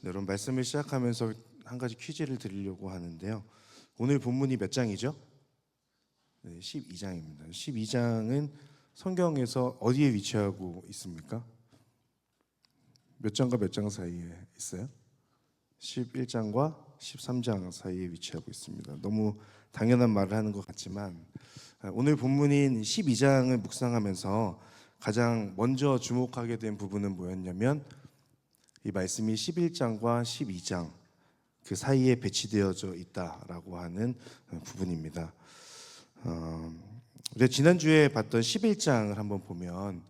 네, 여러분 말씀을 시작하면서 한 가지 퀴즈를 드리려고 하는데요. 오늘 본문이 몇 장이죠? 네, 12장입니다. 12장은 성경에서 어디에 위치하고 있습니까? 몇 장과 몇 장 사이에 있어요? 11장과 13장 사이에 위치하고 있습니다. 너무 당연한 말을 하는 것 같지만 오늘 본문인 12장을 묵상하면서 가장 먼저 주목하게 된 부분은 뭐였냐면 이 말씀이 11장과 12장 그 사이에 배치되어져 있다라고 하는 부분입니다. 우리가 지난주에 봤던 11장을 한번 보면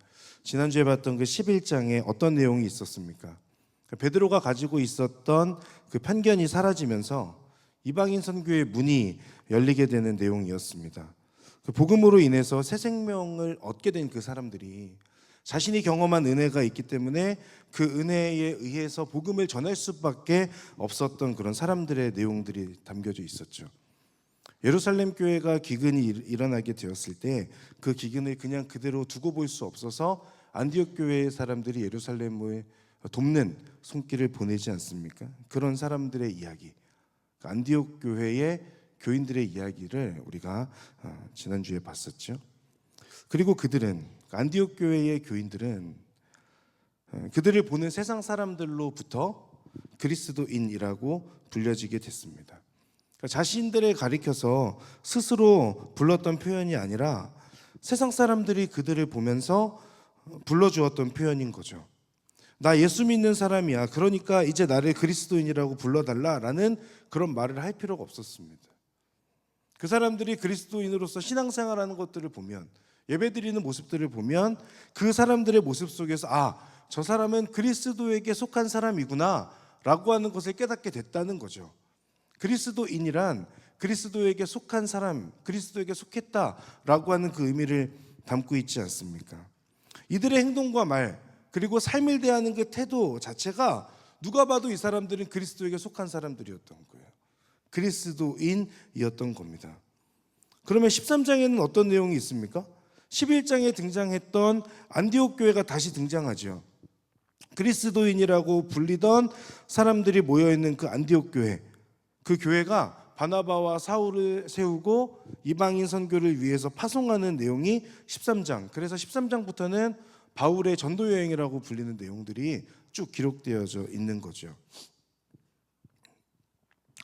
지난주에 봤던 그 11장에 어떤 내용이 있었습니까? 베드로가 가지고 있었던 그 편견이 사라지면서 이방인 선교의 문이 열리게 되는 내용이었습니다. 그 복음으로 인해서 새 생명을 얻게 된 그 사람들이 자신이 경험한 은혜가 있기 때문에 그 은혜에 의해서 복음을 전할 수밖에 없었던 그런 사람들의 내용들이 담겨져 있었죠. 예루살렘 교회가 기근이 일어나게 되었을 때 그 기근을 그냥 그대로 두고 볼 수 없어서 안디옥 교회의 사람들이 예루살렘을 돕는 손길을 보내지 않습니까? 그런 사람들의 이야기, 안디옥 교회의 교인들의 이야기를 우리가 지난주에 봤었죠. 그리고 안디옥 교회의 교인들은 그들을 보는 세상 사람들로부터 그리스도인이라고 불려지게 됐습니다. 자신들을 가리켜서 스스로 불렀던 표현이 아니라 세상 사람들이 그들을 보면서 불러주었던 표현인 거죠. 나 예수 믿는 사람이야. 그러니까 이제 나를 그리스도인이라고 불러달라라는 그런 말을 할 필요가 없었습니다. 그 사람들이 그리스도인으로서 신앙생활하는 것들을 보면, 예배드리는 모습들을 보면 그 사람들의 모습 속에서 저 사람은 그리스도에게 속한 사람이구나 라고 하는 것을 깨닫게 됐다는 거죠. 그리스도인이란 그리스도에게 속한 사람, 그리스도에게 속했다라고 하는 그 의미를 담고 있지 않습니까? 이들의 행동과 말, 그리고 삶을 대하는 그 태도 자체가 누가 봐도 이 사람들은 그리스도에게 속한 사람들이었던 거예요. 그리스도인이었던 겁니다. 그러면 13장에는 어떤 내용이 있습니까? 11장에 등장했던 안디옥 교회가 다시 등장하죠. 그리스도인이라고 불리던 사람들이 모여있는 그 안디옥 교회, 그 교회가 바나바와 사울을 세우고 이방인 선교를 위해서 파송하는 내용이 13장, 그래서 13장부터는 바울의 전도 여행이라고 불리는 내용들이 쭉 기록되어져 있는 거죠.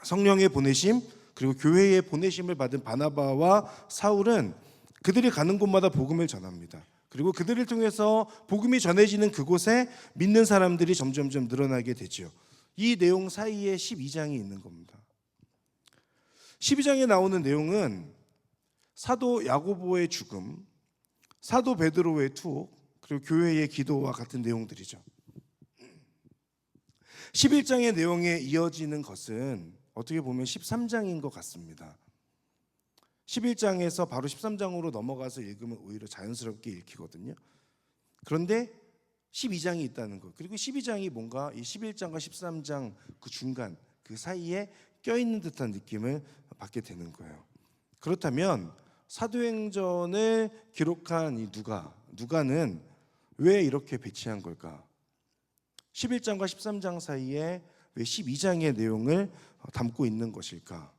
성령의 보내심, 그리고 교회의 보내심을 받은 바나바와 사울은 그들이 가는 곳마다 복음을 전합니다. 그리고 그들을 통해서 복음이 전해지는 그곳에 믿는 사람들이 점점점 늘어나게 되죠. 이 내용 사이에 12장이 있는 겁니다. 12장에 나오는 내용은 사도 야고보의 죽음, 사도 베드로의 투옥, 그리고 교회의 기도와 같은 내용들이죠. 11장의 내용에 이어지는 것은 어떻게 보면 13장인 것 같습니다. 11장에서 바로 13장으로 넘어가서 읽으면 오히려 자연스럽게 읽히거든요. 그런데 12장이 있다는 것, 그리고 12장이 뭔가 이 11장과 13장 그 중간, 그 사이에 껴있는 듯한 느낌을 받게 되는 거예요. 그렇다면 사도행전을 기록한 이 누가는 왜 이렇게 배치한 걸까? 11장과 13장 사이에 왜 12장의 내용을 담고 있는 것일까?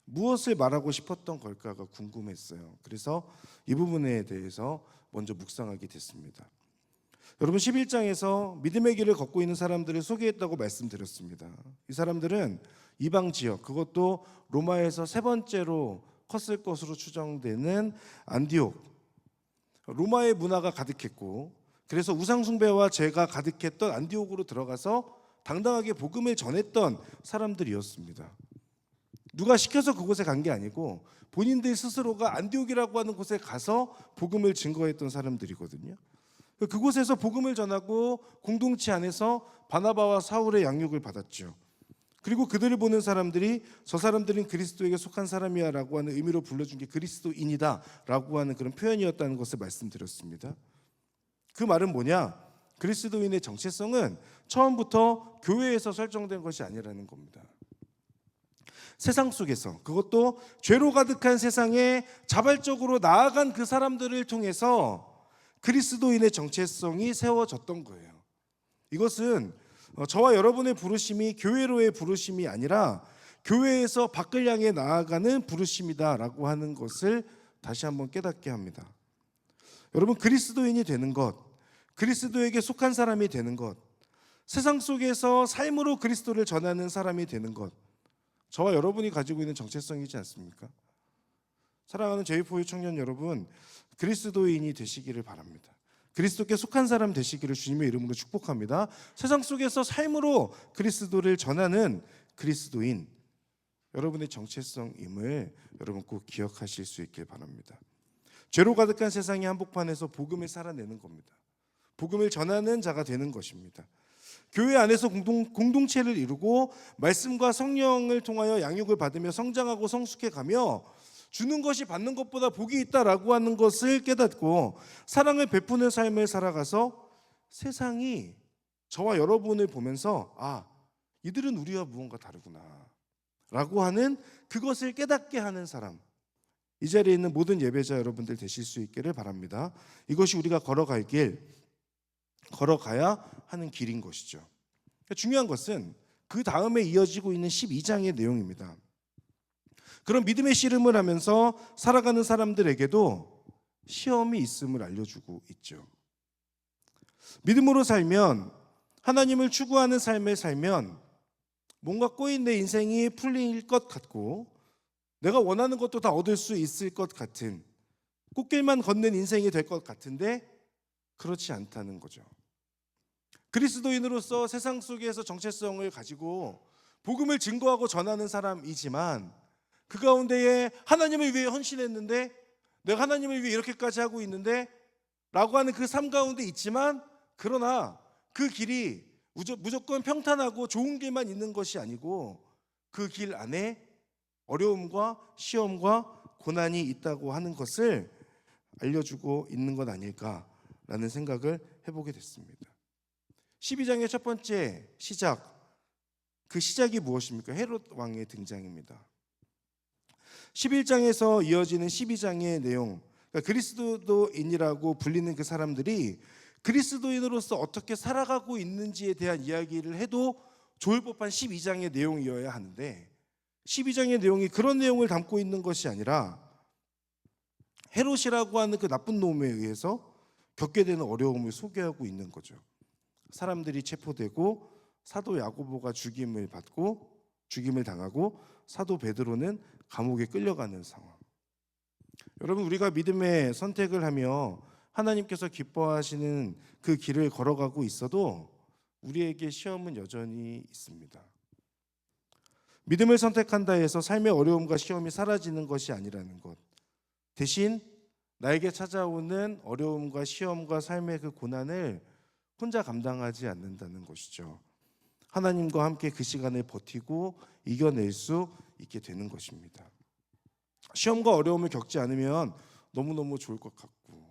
무엇을 말하고 싶었던 걸까가 궁금했어요. 그래서 이 부분에 대해서 먼저 묵상하게 됐습니다. 여러분, 11장에서 믿음의 길을 걷고 있는 사람들을 소개했다고 말씀드렸습니다. 이 사람들은 이방 지역, 그것도 로마에서 세 번째로 컸을 것으로 추정되는 안디옥, 로마의 문화가 가득했고, 그래서 우상 숭배와 죄가 가득했던 안디옥으로 들어가서 당당하게 복음을 전했던 사람들이었습니다. 누가 시켜서 그곳에 간 게 아니고 본인들 스스로가 안디옥이라고 하는 곳에 가서 복음을 증거했던 사람들이거든요. 그곳에서 복음을 전하고 공동체 안에서 바나바와 사울의 양육을 받았죠. 그리고 그들을 보는 사람들이 저 사람들은 그리스도에게 속한 사람이야 라고 하는 의미로 불러준 게 그리스도인이다 라고 하는 그런 표현이었다는 것을 말씀드렸습니다. 그 말은 뭐냐? 그리스도인의 정체성은 처음부터 교회에서 설정된 것이 아니라는 겁니다. 세상 속에서, 그것도 죄로 가득한 세상에 자발적으로 나아간 그 사람들을 통해서 그리스도인의 정체성이 세워졌던 거예요. 이것은 저와 여러분의 부르심이 교회로의 부르심이 아니라 교회에서 밖을 향해 나아가는 부르심이다라고 하는 것을 다시 한번 깨닫게 합니다. 여러분, 그리스도인이 되는 것, 그리스도에게 속한 사람이 되는 것, 세상 속에서 삶으로 그리스도를 전하는 사람이 되는 것, 저와 여러분이 가지고 있는 정체성이지 않습니까? 사랑하는 제이포유 청년 여러분, 그리스도인이 되시기를 바랍니다. 그리스도께 속한 사람 되시기를 주님의 이름으로 축복합니다. 세상 속에서 삶으로 그리스도를 전하는 그리스도인, 여러분의 정체성임을 여러분 꼭 기억하실 수 있길 바랍니다. 죄로 가득한 세상의 한복판에서 복음을 살아내는 겁니다. 복음을 전하는 자가 되는 것입니다. 교회 안에서 공동체를 이루고 말씀과 성령을 통하여 양육을 받으며 성장하고 성숙해가며 주는 것이 받는 것보다 복이 있다라고 하는 것을 깨닫고 사랑을 베푸는 삶을 살아가서 세상이 저와 여러분을 보면서 이들은 우리와 무언가 다르구나 라고 하는 그것을 깨닫게 하는 사람, 이 자리에 있는 모든 예배자 여러분들 되실 수 있기를 바랍니다. 이것이 우리가 걸어가야 하는 길인 것이죠. 중요한 것은 그 다음에 이어지고 있는 12장의 내용입니다. 그런 믿음의 씨름을 하면서 살아가는 사람들에게도 시험이 있음을 알려주고 있죠. 믿음으로 살면, 하나님을 추구하는 삶을 살면 뭔가 꼬인 내 인생이 풀릴 것 같고 내가 원하는 것도 다 얻을 수 있을 것 같은 꽃길만 걷는 인생이 될 것 같은데 그렇지 않다는 거죠. 그리스도인으로서 세상 속에서 정체성을 가지고 복음을 증거하고 전하는 사람이지만 그 가운데에 하나님을 위해 헌신했는데 내가 하나님을 위해 이렇게까지 하고 있는데 라고 하는 그 삶 가운데 있지만, 그러나 그 길이 무조건 평탄하고 좋은 길만 있는 것이 아니고 그 길 안에 어려움과 시험과 고난이 있다고 하는 것을 알려주고 있는 것 아닐까라는 생각을 해보게 됐습니다. 12장의 첫 번째 시작, 그 시작이 무엇입니까? 헤롯 왕의 등장입니다. 11장에서 이어지는 12장의 내용, 그러니까 그리스도인이라고 불리는 그 사람들이 그리스도인으로서 어떻게 살아가고 있는지에 대한 이야기를 해도 좋을 법한 12장의 내용이어야 하는데 12장의 내용이 그런 내용을 담고 있는 것이 아니라 헤롯이라고 하는 그 나쁜 놈에 의해서 겪게 되는 어려움을 소개하고 있는 거죠. 사람들이 체포되고 사도 야고보가 죽임을 당하고 사도 베드로는 감옥에 끌려가는 상황. 여러분, 우리가 믿음의 선택을 하며 하나님께서 기뻐하시는 그 길을 걸어가고 있어도 우리에게 시험은 여전히 있습니다. 믿음을 선택한다 해서 삶의 어려움과 시험이 사라지는 것이 아니라는 것, 대신 나에게 찾아오는 어려움과 시험과 삶의 그 고난을 혼자 감당하지 않는다는 것이죠. 하나님과 함께 그 시간을 버티고 이겨낼 수 있게 되는 것입니다. 시험과 어려움을 겪지 않으면 너무너무 좋을 것 같고,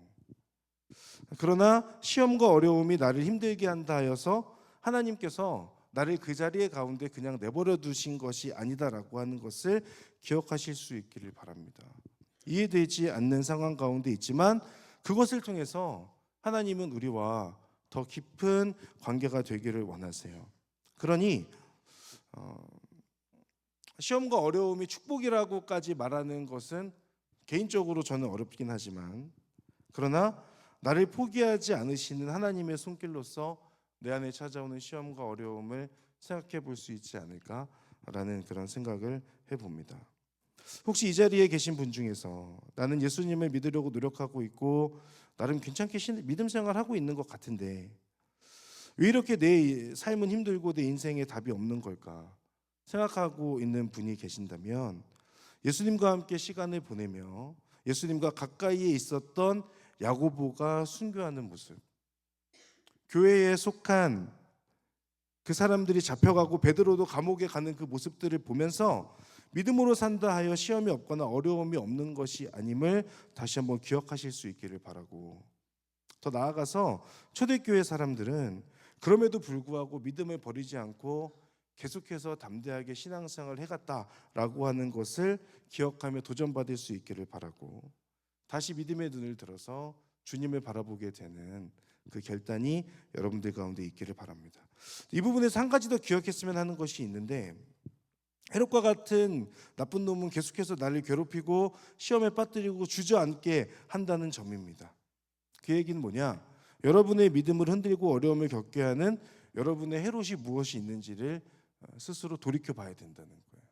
그러나 시험과 어려움이 나를 힘들게 한다 하여서 하나님께서 나를 그 자리에 가운데 그냥 내버려 두신 것이 아니다라고 하는 것을 기억하실 수 있기를 바랍니다. 이해되지 않는 상황 가운데 있지만 그것을 통해서 하나님은 우리와 더 깊은 관계가 되기를 원하세요. 그러니 시험과 어려움이 축복이라고까지 말하는 것은 개인적으로 저는 어렵긴 하지만, 그러나 나를 포기하지 않으시는 하나님의 손길로서 내 안에 찾아오는 시험과 어려움을 생각해 볼 수 있지 않을까라는 그런 생각을 해봅니다. 혹시 이 자리에 계신 분 중에서 나는 예수님을 믿으려고 노력하고 있고 나름 괜찮게 믿음 생활하고 있는 것 같은데 왜 이렇게 내 삶은 힘들고 내 인생에 답이 없는 걸까 생각하고 있는 분이 계신다면, 예수님과 함께 시간을 보내며 예수님과 가까이에 있었던 야고보가 순교하는 모습, 교회에 속한 그 사람들이 잡혀가고 베드로도 감옥에 가는 그 모습들을 보면서 믿음으로 산다 하여 시험이 없거나 어려움이 없는 것이 아님을 다시 한번 기억하실 수 있기를 바라고, 더 나아가서 초대교회 사람들은 그럼에도 불구하고 믿음을 버리지 않고 계속해서 담대하게 신앙생활을 해갔다라고 하는 것을 기억하며 도전받을 수 있기를 바라고, 다시 믿음의 눈을 들어서 주님을 바라보게 되는 그 결단이 여러분들 가운데 있기를 바랍니다. 이 부분에서 한 가지 더 기억했으면 하는 것이 있는데, 헤롯과 같은 나쁜 놈은 계속해서 나를 괴롭히고 시험에 빠뜨리고 주저앉게 한다는 점입니다. 그 얘기는 뭐냐? 여러분의 믿음을 흔들고 어려움을 겪게 하는 여러분의 헤롯이 무엇이 있는지를 스스로 돌이켜 봐야 된다는 거예요.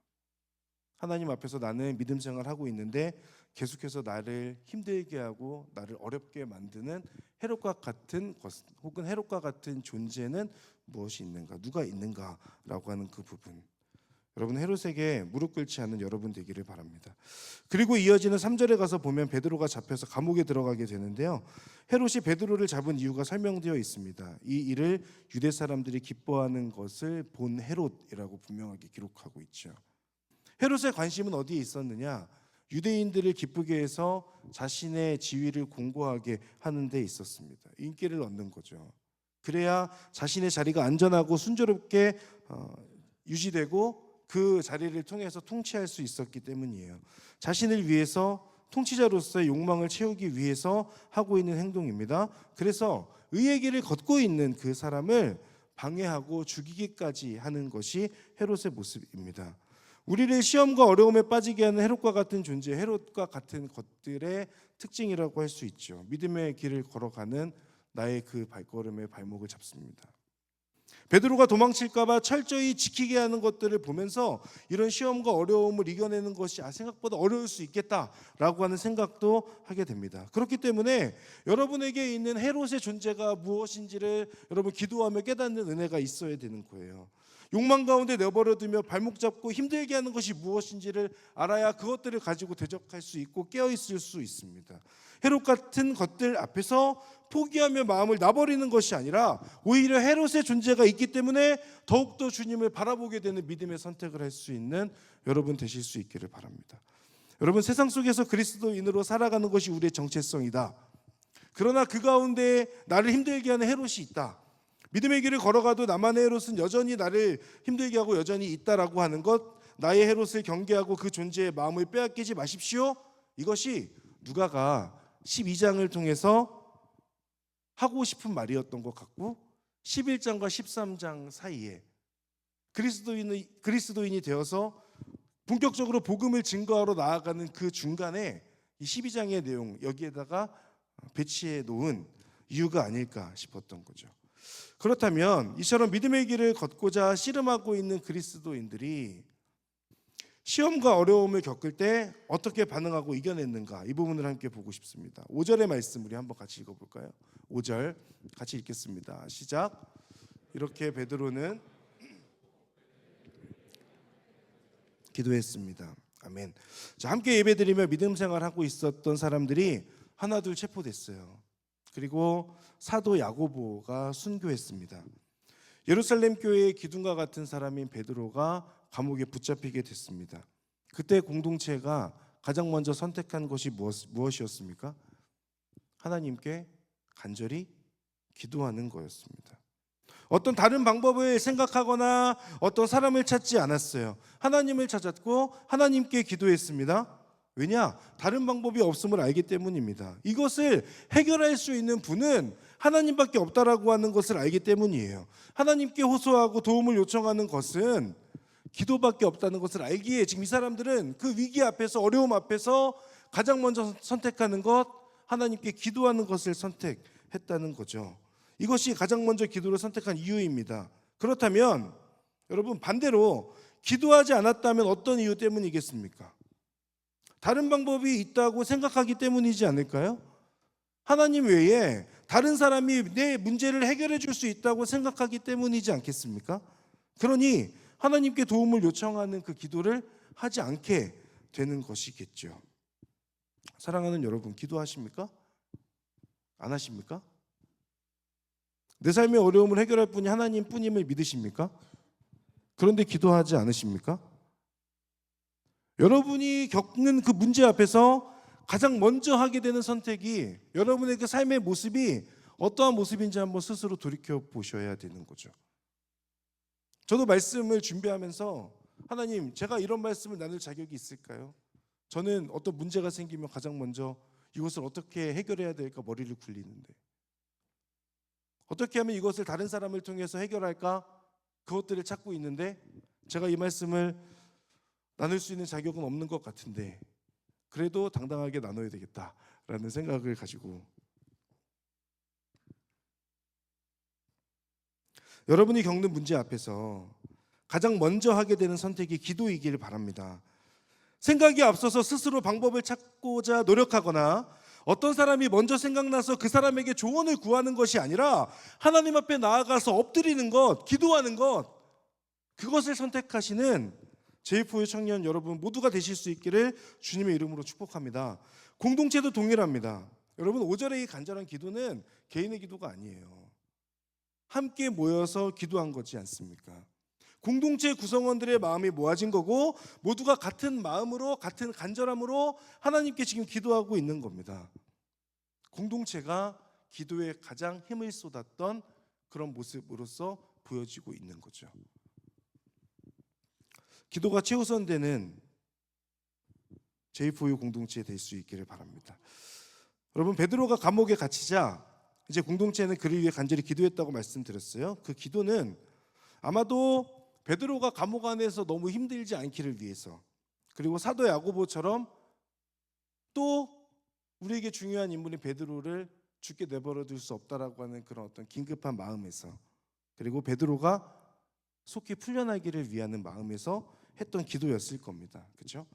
하나님 앞에서 나는 믿음 생활하고 있는데 계속해서 나를 힘들게 하고 나를 어렵게 만드는 헤롯과 같은 것, 혹은 헤롯과 같은 존재는 무엇이 있는가, 누가 있는가라고 하는 그 부분, 여러분 헤롯에게 무릎 꿇지 않는 여러분 되기를 바랍니다. 그리고 이어지는 3절에 가서 보면 베드로가 잡혀서 감옥에 들어가게 되는데요, 헤롯이 베드로를 잡은 이유가 설명되어 있습니다. 이 일을 유대 사람들이 기뻐하는 것을 본 헤롯이라고 분명하게 기록하고 있죠. 헤롯의 관심은 어디에 있었느냐? 유대인들을 기쁘게 해서 자신의 지위를 공고하게 하는 데 있었습니다. 인기를 얻는 거죠. 그래야 자신의 자리가 안전하고 순조롭게 유지되고 그 자리를 통해서 통치할 수 있었기 때문이에요. 자신을 위해서, 통치자로서의 욕망을 채우기 위해서 하고 있는 행동입니다. 그래서 의의 길을 걷고 있는 그 사람을 방해하고 죽이기까지 하는 것이 헤롯의 모습입니다. 우리를 시험과 어려움에 빠지게 하는 헤롯과 같은 존재, 헤롯과 같은 것들의 특징이라고 할 수 있죠. 믿음의 길을 걸어가는 나의 그 발걸음의 발목을 잡습니다. 베드로가 도망칠까 봐 철저히 지키게 하는 것들을 보면서 이런 시험과 어려움을 이겨내는 것이 생각보다 어려울 수 있겠다라고 하는 생각도 하게 됩니다. 그렇기 때문에 여러분에게 있는 헤롯의 존재가 무엇인지를 여러분 기도하며 깨닫는 은혜가 있어야 되는 거예요. 욕망 가운데 내버려두며 발목 잡고 힘들게 하는 것이 무엇인지를 알아야 그것들을 가지고 대적할 수 있고 깨어있을 수 있습니다. 헤롯 같은 것들 앞에서 포기하며 마음을 놔버리는 것이 아니라 오히려 헤롯의 존재가 있기 때문에 더욱더 주님을 바라보게 되는 믿음의 선택을 할 수 있는 여러분 되실 수 있기를 바랍니다. 여러분, 세상 속에서 그리스도인으로 살아가는 것이 우리의 정체성이다. 그러나 그 가운데 나를 힘들게 하는 헤롯이 있다. 믿음의 길을 걸어가도 나만의 헤롯은 여전히 나를 힘들게 하고 여전히 있다라고 하는 것, 나의 헤롯을 경계하고 그 존재의 마음을 빼앗기지 마십시오. 이것이 누가가 12장을 통해서 하고 싶은 말이었던 것 같고, 11장과 13장 사이에 그리스도인이 되어서 본격적으로 복음을 증거하러 나아가는 그 중간에 이 12장의 내용, 여기에다가 배치해 놓은 이유가 아닐까 싶었던 거죠. 그렇다면 이처럼 믿음의 길을 걷고자 씨름하고 있는 그리스도인들이 시험과 어려움을 겪을 때 어떻게 반응하고 이겨냈는가, 이 부분을 함께 보고 싶습니다. 5절의 말씀 우리 한번 같이 읽어볼까요? 5절 같이 읽겠습니다. 시작. 이렇게 베드로는 기도했습니다. 아멘. 자, 함께 예배드리며 믿음 생활하고 있었던 사람들이 하나둘 체포됐어요. 그리고 사도 야고보가 순교했습니다. 예루살렘 교회의 기둥과 같은 사람인 베드로가 감옥에 붙잡히게 됐습니다. 그때 공동체가 가장 먼저 선택한 것이 무엇이었습니까? 하나님께 간절히 기도하는 거였습니다. 어떤 다른 방법을 생각하거나 어떤 사람을 찾지 않았어요. 하나님을 찾았고 하나님께 기도했습니다. 왜냐? 다른 방법이 없음을 알기 때문입니다. 이것을 해결할 수 있는 분은 하나님밖에 없다라고 하는 것을 알기 때문이에요. 하나님께 호소하고 도움을 요청하는 것은 기도밖에 없다는 것을 알기에 지금 이 사람들은 그 위기 앞에서, 어려움 앞에서 가장 먼저 선택하는 것, 하나님께 기도하는 것을 선택했다는 거죠. 이것이 가장 먼저 기도를 선택한 이유입니다. 그렇다면 여러분, 반대로 기도하지 않았다면 어떤 이유 때문이겠습니까? 다른 방법이 있다고 생각하기 때문이지 않을까요? 하나님 외에 다른 사람이 내 문제를 해결해 줄 수 있다고 생각하기 때문이지 않겠습니까? 그러니 하나님께 도움을 요청하는 그 기도를 하지 않게 되는 것이겠죠. 사랑하는 여러분, 기도하십니까? 안 하십니까? 내 삶의 어려움을 해결할 분이 하나님 뿐임을 믿으십니까? 그런데 기도하지 않으십니까? 여러분이 겪는 그 문제 앞에서 가장 먼저 하게 되는 선택이 여러분의 그 삶의 모습이 어떠한 모습인지 한번 스스로 돌이켜 보셔야 되는 거죠. 저도 말씀을 준비하면서 하나님, 제가 이런 말씀을 나눌 자격이 있을까요? 저는 어떤 문제가 생기면 가장 먼저 이것을 어떻게 해결해야 될까 머리를 굴리는데, 어떻게 하면 이것을 다른 사람을 통해서 해결할까 그것들을 찾고 있는데, 제가 이 말씀을 나눌 수 있는 자격은 없는 것 같은데 그래도 당당하게 나눠야 되겠다라는 생각을 가지고, 여러분이 겪는 문제 앞에서 가장 먼저 하게 되는 선택이 기도이기를 바랍니다. 생각이 앞서서 스스로 방법을 찾고자 노력하거나 어떤 사람이 먼저 생각나서 그 사람에게 조언을 구하는 것이 아니라 하나님 앞에 나아가서 엎드리는 것, 기도하는 것, 그것을 선택하시는 제2포유 청년 여러분 모두가 되실 수 있기를 주님의 이름으로 축복합니다. 공동체도 동일합니다. 여러분, 5절의 이 간절한 기도는 개인의 기도가 아니에요. 함께 모여서 기도한 거지 않습니까? 공동체 구성원들의 마음이 모아진 거고 모두가 같은 마음으로 같은 간절함으로 하나님께 지금 기도하고 있는 겁니다. 공동체가 기도에 가장 힘을 쏟았던 그런 모습으로서 보여지고 있는 거죠. 기도가 최우선되는 제2포유 공동체 될 수 있기를 바랍니다. 여러분, 베드로가 감옥에 갇히자 이제 공동체는 그를 위해 간절히 기도했다고 말씀드렸어요. 그 기도는 아마도 베드로가 감옥 안에서 너무 힘들지 않기를 위해서, 그리고 사도 야고보처럼 또 우리에게 중요한 인물인 베드로를 죽게 내버려 둘 수 없다라고 하는 그런 어떤 긴급한 마음에서, 그리고 베드로가 속히 풀려나기를 위하는 마음에서 했던 기도였을 겁니다. 그렇죠?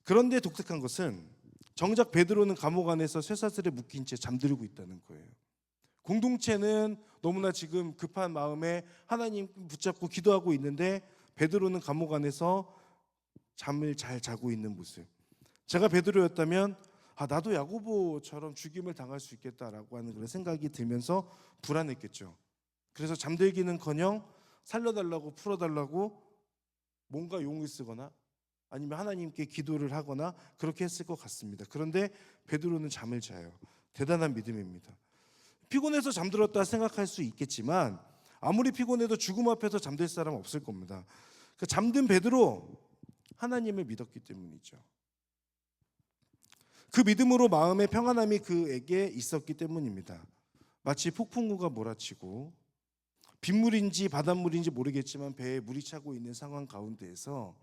그런데 독특한 것은 정작 베드로는 감옥 안에서 쇠사슬에 묶인 채 잠들고 있다는 거예요. 공동체는 너무나 지금 급한 마음에 하나님 붙잡고 기도하고 있는데 베드로는 감옥 안에서 잠을 잘 자고 있는 모습. 제가 베드로였다면 나도 야고보처럼 죽임을 당할 수 있겠다라고 하는 그런 생각이 들면서 불안했겠죠. 그래서 잠들기는커녕 살려달라고 풀어달라고 뭔가 용을 쓰거나 아니면 하나님께 기도를 하거나 그렇게 했을 것 같습니다. 그런데 베드로는 잠을 자요. 대단한 믿음입니다. 피곤해서 잠들었다 생각할 수 있겠지만 아무리 피곤해도 죽음 앞에서 잠들 사람 없을 겁니다. 그 잠든 베드로 하나님을 믿었기 때문이죠. 그 믿음으로 마음의 평안함이 그에게 있었기 때문입니다. 마치 폭풍우가 몰아치고 빗물인지 바닷물인지 모르겠지만 배에 물이 차고 있는 상황 가운데에서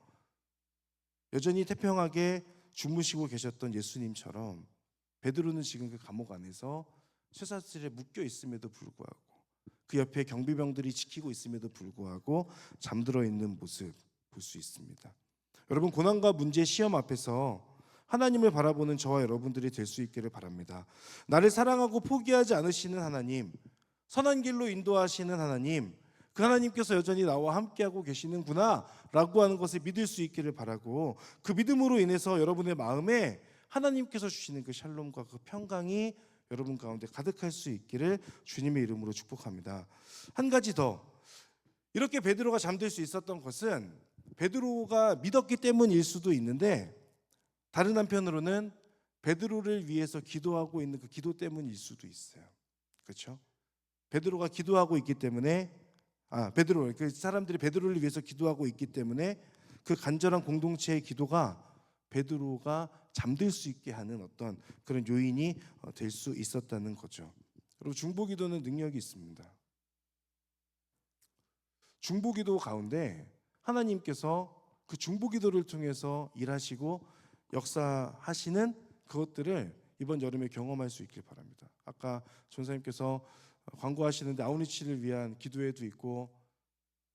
여전히 태평하게 주무시고 계셨던 예수님처럼 베드로는 지금 그 감옥 안에서 쇠사슬에 묶여 있음에도 불구하고 그 옆에 경비병들이 지키고 있음에도 불구하고 잠들어 있는 모습 볼 수 있습니다. 여러분, 고난과 문제, 시험 앞에서 하나님을 바라보는 저와 여러분들이 될 수 있기를 바랍니다. 나를 사랑하고 포기하지 않으시는 하나님, 선한 길로 인도하시는 하나님, 그 하나님께서 여전히 나와 함께하고 계시는구나 라고 하는 것을 믿을 수 있기를 바라고, 그 믿음으로 인해서 여러분의 마음에 하나님께서 주시는 그 샬롬과 그 평강이 여러분 가운데 가득할 수 있기를 주님의 이름으로 축복합니다. 한 가지 더, 이렇게 베드로가 잠들 수 있었던 것은 베드로가 믿었기 때문일 수도 있는데 다른 한편으로는 베드로를 위해서 기도하고 있는 그 기도 때문일 수도 있어요. 그렇죠? 베드로가 기도하고 있기 때문에 그 사람들이 베드로를 위해서 기도하고 있기 때문에 그 간절한 공동체의 기도가 베드로가 잠들 수 있게 하는 어떤 그런 요인이 될 수 있었다는 거죠. 그리고 중보기도는 능력이 있습니다. 중보기도 가운데 하나님께서 그 중보기도를 통해서 일하시고 역사하시는 그것들을 이번 여름에 경험할 수 있길 바랍니다. 아까 전사님께서 광고하시는데 아우니치를 위한 기도회도 있고,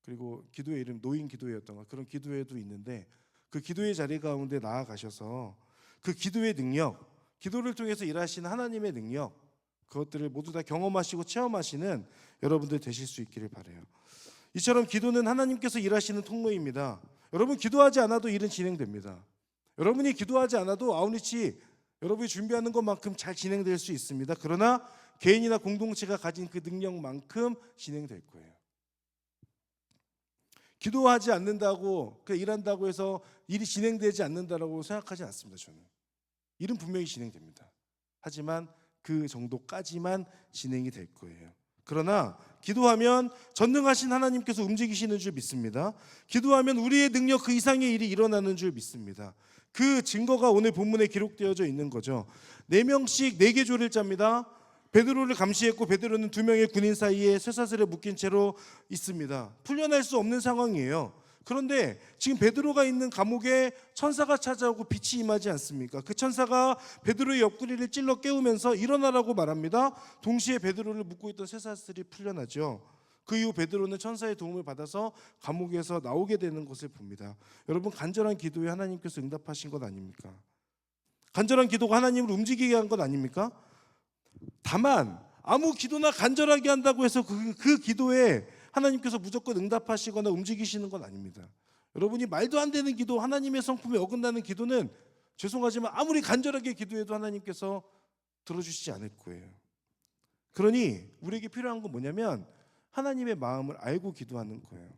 그리고 기도회 이름 노인 기도회였던 것, 그런 기도회도 있는데 그 기도의 자리 가운데 나아가셔서 그 기도의 능력, 기도를 통해서 일하시는 하나님의 능력, 그것들을 모두 다 경험하시고 체험하시는 여러분들 되실 수 있기를 바라요. 이처럼 기도는 하나님께서 일하시는 통로입니다. 여러분, 기도하지 않아도 일은 진행됩니다. 여러분이 기도하지 않아도 아우니치 여러분이 준비하는 것만큼 잘 진행될 수 있습니다. 그러나 개인이나 공동체가 가진 그 능력만큼 진행될 거예요. 기도하지 않는다고, 일한다고 해서 일이 진행되지 않는다라고 생각하지 않습니다. 저는 일은 분명히 진행됩니다. 하지만 그 정도까지만 진행이 될 거예요. 그러나 기도하면 전능하신 하나님께서 움직이시는 줄 믿습니다. 기도하면 우리의 능력 그 이상의 일이 일어나는 줄 믿습니다. 그 증거가 오늘 본문에 기록되어져 있는 거죠. 4명씩 4개 조를 짭니다. 베드로를 감시했고 베드로는 2명의 군인 사이에 쇠사슬에 묶인 채로 있습니다. 풀려날 수 없는 상황이에요. 그런데 지금 베드로가 있는 감옥에 천사가 찾아오고 빛이 임하지 않습니까? 그 천사가 베드로의 옆구리를 찔러 깨우면서 일어나라고 말합니다. 동시에 베드로를 묶고 있던 쇠사슬이 풀려나죠. 그 이후 베드로는 천사의 도움을 받아서 감옥에서 나오게 되는 것을 봅니다. 여러분, 간절한 기도에 하나님께서 응답하신 것 아닙니까? 간절한 기도가 하나님을 움직이게 한 것 아닙니까? 다만 아무 기도나 간절하게 한다고 해서 그 기도에 하나님께서 무조건 응답하시거나 움직이시는 건 아닙니다. 여러분이 말도 안 되는 기도, 하나님의 성품에 어긋나는 기도는 죄송하지만 아무리 간절하게 기도해도 하나님께서 들어주시지 않을 거예요. 그러니 우리에게 필요한 건 뭐냐면 하나님의 마음을 알고 기도하는 거예요.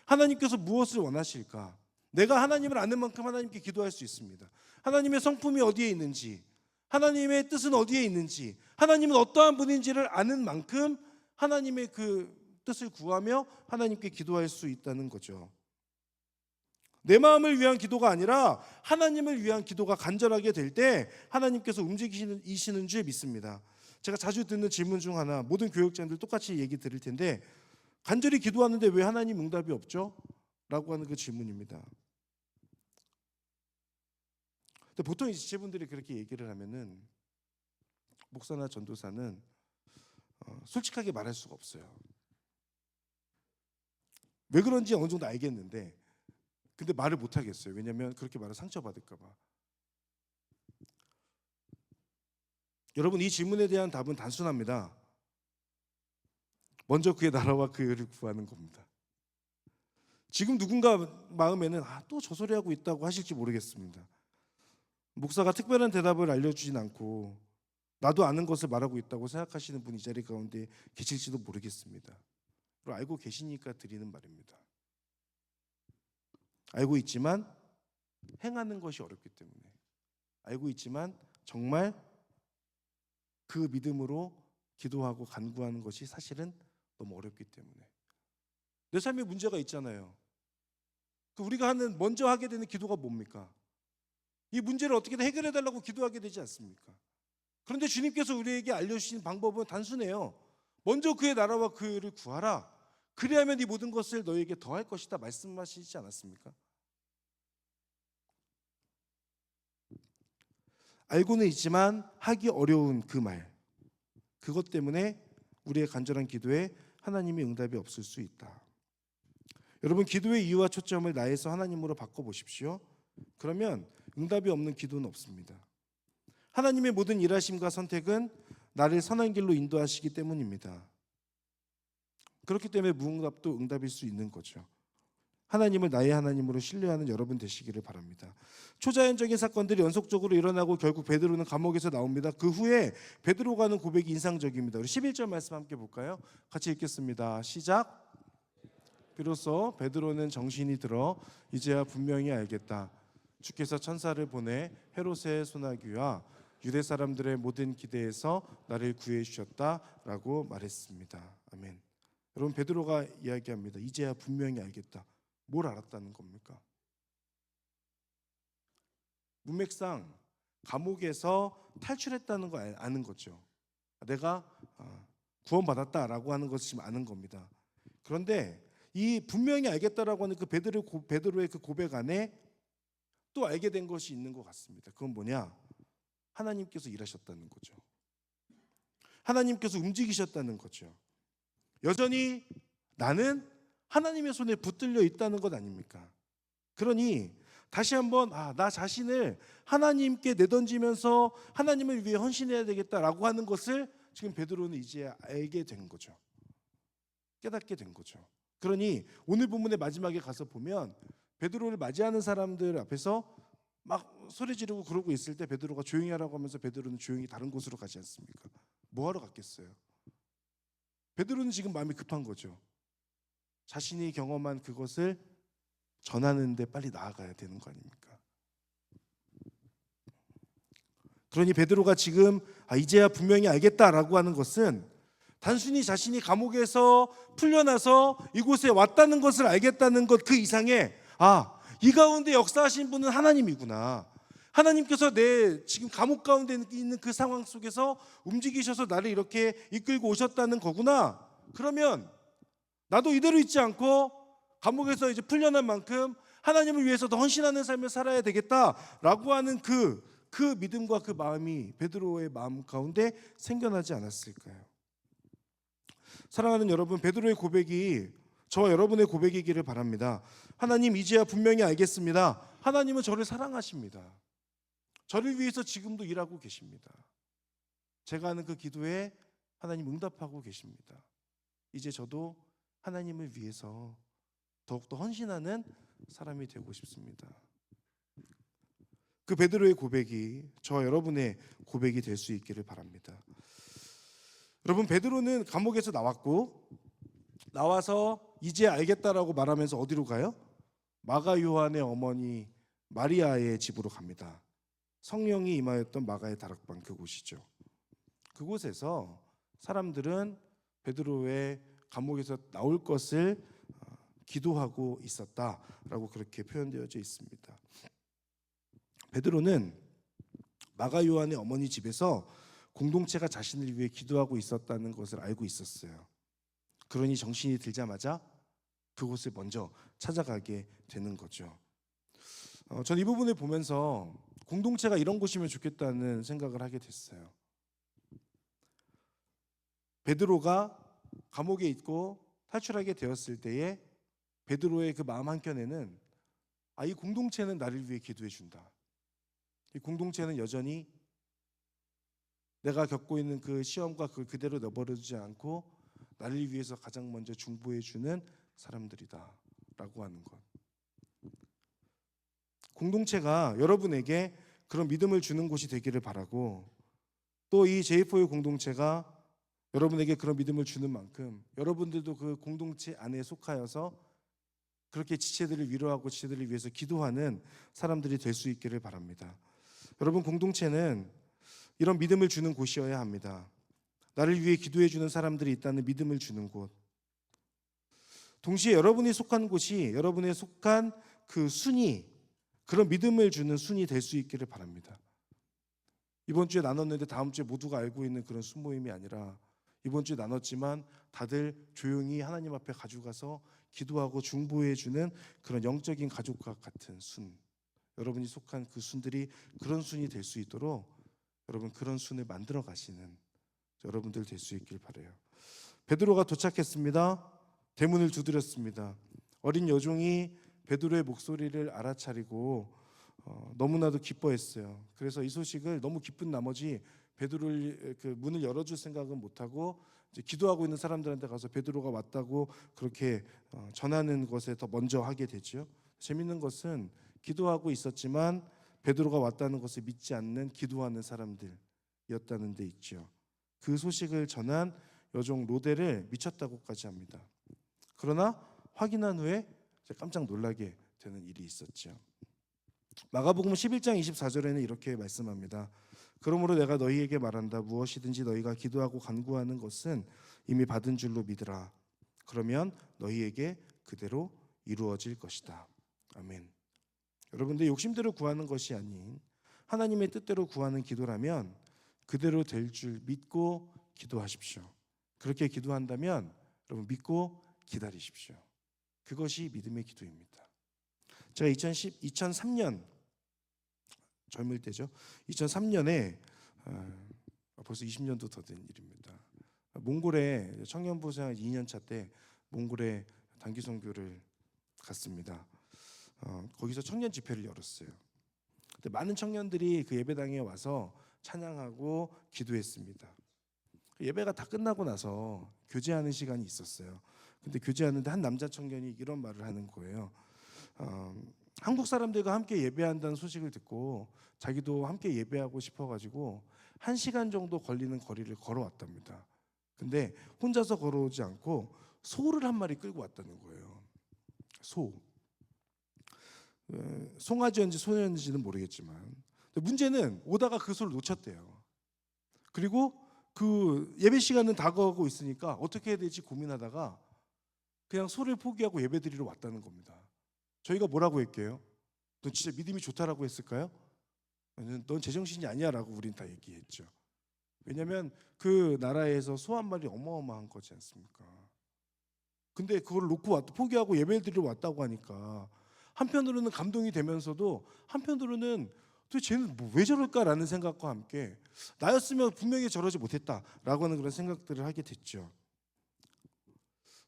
하나님께서 무엇을 원하실까? 내가 하나님을 아는 만큼 하나님께 기도할 수 있습니다. 하나님의 성품이 어디에 있는지, 하나님의 뜻은 어디에 있는지, 하나님은 어떠한 분인지를 아는 만큼 하나님의 그 뜻을 구하며 하나님께 기도할 수 있다는 거죠. 내 마음을 위한 기도가 아니라 하나님을 위한 기도가 간절하게 될 때 하나님께서 움직이시는 줄 믿습니다. 제가 자주 듣는 질문 중 하나, 모든 교육자님들 똑같이 얘기 드릴 텐데, 간절히 기도하는데 왜 하나님 응답이 없죠? 라고 하는 그 질문입니다. 근데 보통 이제 지체분들이 그렇게 얘기를 하면은 목사나 전도사는 솔직하게 말할 수가 없어요. 왜 그런지 어느 정도 알겠는데 근데 말을 못 하겠어요. 왜냐하면 그렇게 말을 상처받을까 봐. 여러분, 이 질문에 대한 답은 단순합니다. 먼저 그의 나라와 그 의를 구하는 겁니다. 지금 누군가 마음에는 또 저 소리 하고 있다고 하실지 모르겠습니다. 목사가 특별한 대답을 알려주진 않고 나도 아는 것을 말하고 있다고 생각하시는 분이 이 자리 가운데 계실지도 모르겠습니다. 알고 계시니까 드리는 말입니다. 알고 있지만 행하는 것이 어렵기 때문에, 알고 있지만 정말 그 믿음으로 기도하고 간구하는 것이 사실은 너무 어렵기 때문에. 내 삶에 문제가 있잖아요. 우리가 먼저 하게 되는 기도가 뭡니까? 이 문제를 어떻게든 해결해 달라고 기도하게 되지 않습니까? 그런데 주님께서 우리에게 알려주신 방법은 단순해요. 먼저 그의 나라와 그 의를 구하라. 그리하면 이 모든 것을 너에게 더할 것이다 말씀하시지 않았습니까? 알고는 있지만 하기 어려운 그 말, 그것 때문에 우리의 간절한 기도에 하나님의 응답이 없을 수 있다. 여러분, 기도의 이유와 초점을 나에서 하나님으로 바꿔보십시오. 그러면 응답이 없는 기도는 없습니다. 하나님의 모든 일하심과 선택은 나를 선한 길로 인도하시기 때문입니다. 그렇기 때문에 무응답도 응답일 수 있는 거죠. 하나님을 나의 하나님으로 신뢰하는 여러분 되시기를 바랍니다. 초자연적인 사건들이 연속적으로 일어나고 결국 베드로는 감옥에서 나옵니다. 그 후에 베드로가 하는 고백이 인상적입니다. 우리 11절 말씀 함께 볼까요? 같이 읽겠습니다. 시작. 비로소 베드로는 정신이 들어 이제야 분명히 알겠다. 주께서 천사를 보내 헤롯의 소나기와 유대 사람들의 모든 기대에서 나를 구해 주셨다라고 말했습니다. 아멘. 여러분, 베드로가 이야기합니다. 이제야 분명히 알겠다. 뭘 알았다는 겁니까? 문맥상 감옥에서 탈출했다는 거 아는 거죠. 내가 구원받았다라고 하는 것을 지금 아는 겁니다. 그런데 이 분명히 알겠다라고 하는 그 베드로의 그 고백 안에 또 알게 된 것이 있는 것 같습니다. 그건 뭐냐? 하나님께서 일하셨다는 거죠. 하나님께서 움직이셨다는 거죠. 여전히 나는 하나님의 손에 붙들려 있다는 것 아닙니까? 그러니 다시 한번 나 자신을 하나님께 내던지면서 하나님을 위해 헌신해야 되겠다라고 하는 것을 지금 베드로는 이제 알게 된 거죠. 깨닫게 된 거죠. 그러니 오늘 본문의 마지막에 가서 보면 베드로를 맞이하는 사람들 앞에서 막 소리 지르고 그러고 있을 때 베드로가 조용히 하라고 하면서 베드로는 조용히 다른 곳으로 가지 않습니까? 뭐 하러 갔겠어요? 베드로는 지금 마음이 급한 거죠. 자신이 경험한 그것을 전하는데 빨리 나아가야 되는 거 아닙니까? 그러니 베드로가 지금 이제야 분명히 알겠다라고 하는 것은 단순히 자신이 감옥에서 풀려나서 이곳에 왔다는 것을 알겠다는 것 그 이상의 이 가운데 역사하신 분은 하나님이구나. 하나님께서 내 지금 감옥 가운데 있는 그 상황 속에서 움직이셔서 나를 이렇게 이끌고 오셨다는 거구나. 그러면 나도 이대로 있지 않고 감옥에서 이제 풀려난 만큼 하나님을 위해서 더 헌신하는 삶을 살아야 되겠다라고 하는 그 믿음과 그 마음이 베드로의 마음 가운데 생겨나지 않았을까요? 사랑하는 여러분, 베드로의 고백이 저와 여러분의 고백이기를 바랍니다. 하나님, 이제야 분명히 알겠습니다. 하나님은 저를 사랑하십니다. 저를 위해서 지금도 일하고 계십니다. 제가 하는 그 기도에 하나님 응답하고 계십니다. 이제 저도 하나님을 위해서 더욱더 헌신하는 사람이 되고 싶습니다. 그 베드로의 고백이 저와 여러분의 고백이 될 수 있기를 바랍니다. 여러분, 베드로는 감옥에서 나와서 이제 알겠다라고 말하면서 어디로 가요? 마가 요한의 어머니 마리아의 집으로 갑니다. 성령이 임하였던 마가의 다락방, 그곳이죠. 그곳에서 사람들은 베드로의 감옥에서 나올 것을 기도하고 있었다라고 그렇게 표현되어져 있습니다. 베드로는 마가 요한의 어머니 집에서 공동체가 자신을 위해 기도하고 있었다는 것을 알고 있었어요. 그러니 정신이 들자마자 그곳을 먼저 찾아가게 되는 거죠. 전 이 부분을 보면서 공동체가 이런 곳이면 좋겠다는 생각을 하게 됐어요. 베드로가 감옥에 있고 탈출하게 되었을 때에 베드로의 그 마음 한켠에는 이 공동체는 나를 위해 기도해 준다. 이 공동체는 여전히 내가 겪고 있는 그 시험과 그걸 그대로 내버려두지 않고 나를 위해서 가장 먼저 중보해 주는 사람들이다 라고 하는 것. 공동체가 여러분에게 그런 믿음을 주는 곳이 되기를 바라고, 또 이 J4U 공동체가 여러분에게 그런 믿음을 주는 만큼 여러분들도 그 공동체 안에 속하여서 그렇게 지체들을 위로하고 지체들을 위해서 기도하는 사람들이 될 수 있기를 바랍니다. 여러분, 공동체는 이런 믿음을 주는 곳이어야 합니다. 나를 위해 기도해 주는 사람들이 있다는 믿음을 주는 곳. 동시에 여러분이 속한 곳이 여러분의 속한 그 순위, 그런 믿음을 주는 순위 될 수 있기를 바랍니다. 이번 주에 나눴는데 다음 주에 모두가 알고 있는 그런 순모임이 아니라 이번 주에 나눴지만 다들 조용히 하나님 앞에 가져가서 기도하고 중보해 주는 그런 영적인 가족과 같은 순. 여러분이 속한 그 순들이 그런 순이 될 수 있도록 여러분 그런 순을 만들어 가시는 여러분들 될 수 있길 바라요. 베드로가 도착했습니다. 대문을 두드렸습니다. 어린 여종이 베드로의 목소리를 알아차리고 너무나도 기뻐했어요. 그래서 이 소식을 너무 기쁜 나머지 베드로를 그 문을 열어줄 생각은 못하고 이제 기도하고 있는 사람들한테 가서 베드로가 왔다고 그렇게 전하는 것에 더 먼저 하게 되죠. 재밌는 것은 기도하고 있었지만 베드로가 왔다는 것을 믿지 않는 기도하는 사람들이었다는 데 있죠. 그 소식을 전한 여종 로데를 미쳤다고까지 합니다. 그러나 확인한 후에 깜짝 놀라게 되는 일이 있었죠. 마가복음 11장 24절에는 이렇게 말씀합니다. 그러므로 내가 너희에게 말한다. 무엇이든지 너희가 기도하고 간구하는 것은 이미 받은 줄로 믿으라. 그러면 너희에게 그대로 이루어질 것이다. 아멘. 여러분들 욕심대로 구하는 것이 아닌 하나님의 뜻대로 구하는 기도라면 그대로 될 줄 믿고 기도하십시오. 그렇게 기도한다면 여러분 믿고 기다리십시오. 그것이 믿음의 기도입니다. 제가 2003년 젊을 때죠. 2003년에 벌써 20년도 더 된 일입니다. 몽골에 청년부 생활 2년차 때 몽골에 단기 선교를 갔습니다. 거기서 청년 집회를 열었어요. 근데 많은 청년들이 그 예배당에 와서 찬양하고 기도했습니다. 예배가 다 끝나고 나서 교제하는 시간이 있었어요. 근데 교제하는데 한 남자 청년이 이런 말을 하는 거예요. 한국 사람들과 함께 예배한다는 소식을 듣고 자기도 함께 예배하고 싶어가지고 1시간 정도 걸리는 거리를 걸어왔답니다. 근데 혼자서 걸어오지 않고 소를 한 마리 끌고 왔다는 거예요. 소. 송아지였는지 소였는지는 모르겠지만 문제는 오다가 그 소를 놓쳤대요. 그리고 그 예배 시간은 다가오고 있으니까 어떻게 해야 될지 고민하다가 그냥 소를 포기하고 예배 드리러 왔다는 겁니다. 저희가 뭐라고 했게요? 넌 진짜 믿음이 좋다라고 했을까요? 넌 제정신이 아니야라고 우린 다 얘기했죠. 왜냐하면 그 나라에서 소 한 마리 어마어마한 거지 않습니까? 근데 그걸 놓고 포기하고 예배를 드리러 왔다고 하니까 한편으로는 감동이 되면서도 한편으로는 도대체 쟤는 왜 저럴까라는 생각과 함께 나였으면 분명히 저러지 못했다라고 하는 그런 생각들을 하게 됐죠.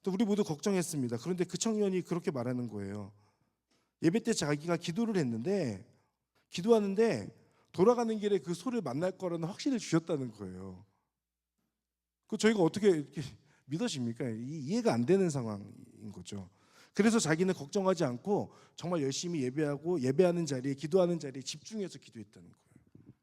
또 우리 모두 걱정했습니다. 그런데 그 청년이 그렇게 말하는 거예요. 예배 때 자기가 기도를 했는데 기도하는데 돌아가는 길에 그 소를 만날 거라는 확신을 주셨다는 거예요. 그 저희가 어떻게 이렇게 믿어집니까? 이해가 안 되는 상황인 거죠. 그래서 자기는 걱정하지 않고 정말 열심히 예배하고 예배하는 자리에 기도하는 자리에 집중해서 기도했다는 거예요.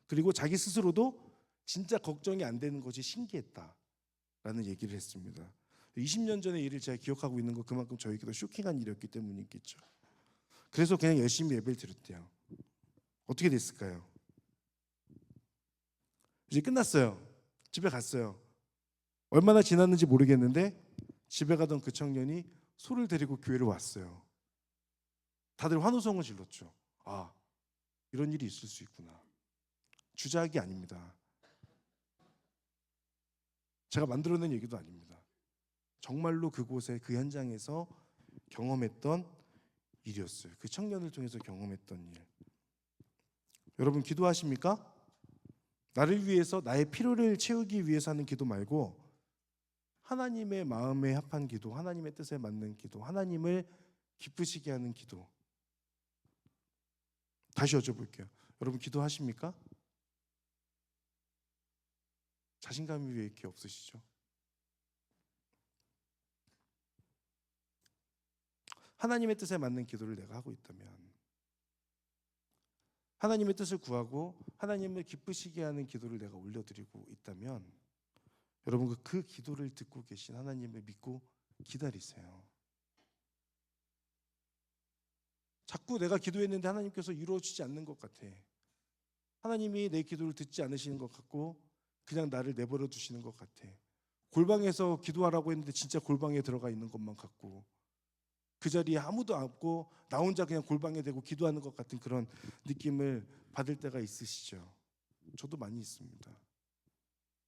그리고 자기 스스로도 진짜 걱정이 안 되는 것이 신기했다라는 얘기를 했습니다. 20년 전의 일을 제가 기억하고 있는 거 그만큼 저에게도 쇼킹한 일이었기 때문이겠죠. 그래서 그냥 열심히 예배를 드렸대요. 어떻게 됐을까요? 이제 끝났어요. 집에 갔어요. 얼마나 지났는지 모르겠는데 집에 가던 그 청년이 소를 데리고 교회로 왔어요. 다들 환호성을 질렀죠. 아, 이런 일이 있을 수 있구나. 주작이 아닙니다. 제가 만들어낸 얘기도 아닙니다. 정말로 그곳에 그 현장에서 경험했던 일이었어요. 그 청년을 통해서 경험했던 일. 여러분 기도하십니까? 나를 위해서 나의 필요를 채우기 위해서 하는 기도 말고 하나님의 마음에 합한 기도, 하나님의 뜻에 맞는 기도, 하나님을 기쁘시게 하는 기도. 다시 여쭤볼게요. 여러분 기도하십니까? 자신감이 왜 이렇게 없으시죠? 하나님의 뜻에 맞는 기도를 내가 하고 있다면, 하나님의 뜻을 구하고 하나님을 기쁘시게 하는 기도를 내가 올려드리고 있다면, 여러분 그 기도를 듣고 계신 하나님을 믿고 기다리세요. 자꾸 내가 기도했는데 하나님께서 이루어지지 않는 것 같아. 하나님이 내 기도를 듣지 않으시는 것 같고 그냥 나를 내버려 두시는 것 같아. 골방에서 기도하라고 했는데 진짜 골방에 들어가 있는 것만 같고 그 자리에 아무도 없고 나 혼자 그냥 골방에 대고 기도하는 것 같은 그런 느낌을 받을 때가 있으시죠? 저도 많이 있습니다.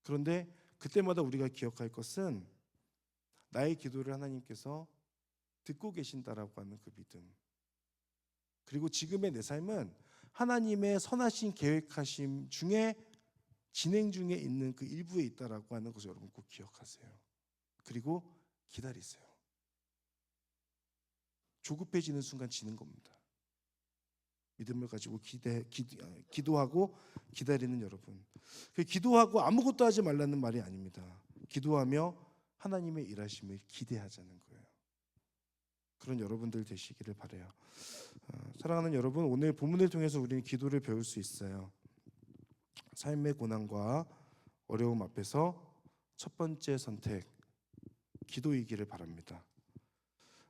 그런데 그때마다 우리가 기억할 것은 나의 기도를 하나님께서 듣고 계신다라고 하는 그 믿음. 그리고 지금의 내 삶은 하나님의 선하신 계획하심 중에 진행 중에 있는 그 일부에 있다라고 하는 것을 여러분 꼭 기억하세요. 그리고 기다리세요. 조급해지는 순간 지는 겁니다. 믿음을 가지고 기도하고 기다리는 여러분. 기도하고 아무것도 하지 말라는 말이 아닙니다. 기도하며 하나님의 일하심을 기대하자는 거예요. 그런 여러분들 되시기를 바라요. 사랑하는 여러분, 오늘 본문을 통해서 우리는 기도를 배울 수 있어요. 삶의 고난과 어려움 앞에서 첫 번째 선택, 기도이기를 바랍니다.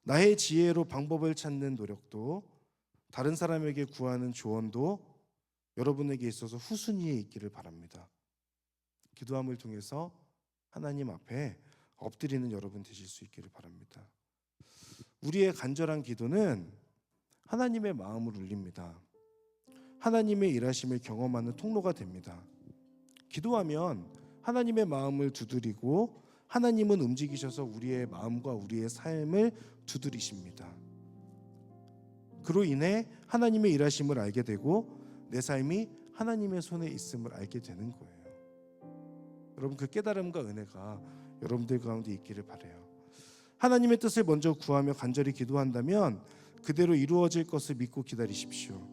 나의 지혜로 방법을 찾는 노력도, 다른 사람에게 구하는 조언도 여러분에게 있어서 후순위에 있기를 바랍니다. 기도함을 통해서 하나님 앞에 엎드리는 여러분 되실 수 있기를 바랍니다. 우리의 간절한 기도는 하나님의 마음을 울립니다. 하나님의 일하심을 경험하는 통로가 됩니다. 기도하면 하나님의 마음을 두드리고 하나님은 움직이셔서 우리의 마음과 우리의 삶을 두드리십니다. 그로 인해 하나님의 일하심을 알게 되고 내 삶이 하나님의 손에 있음을 알게 되는 거예요. 여러분 그 깨달음과 은혜가 여러분들 가운데 있기를 바라요. 하나님의 뜻을 먼저 구하며 간절히 기도한다면 그대로 이루어질 것을 믿고 기다리십시오.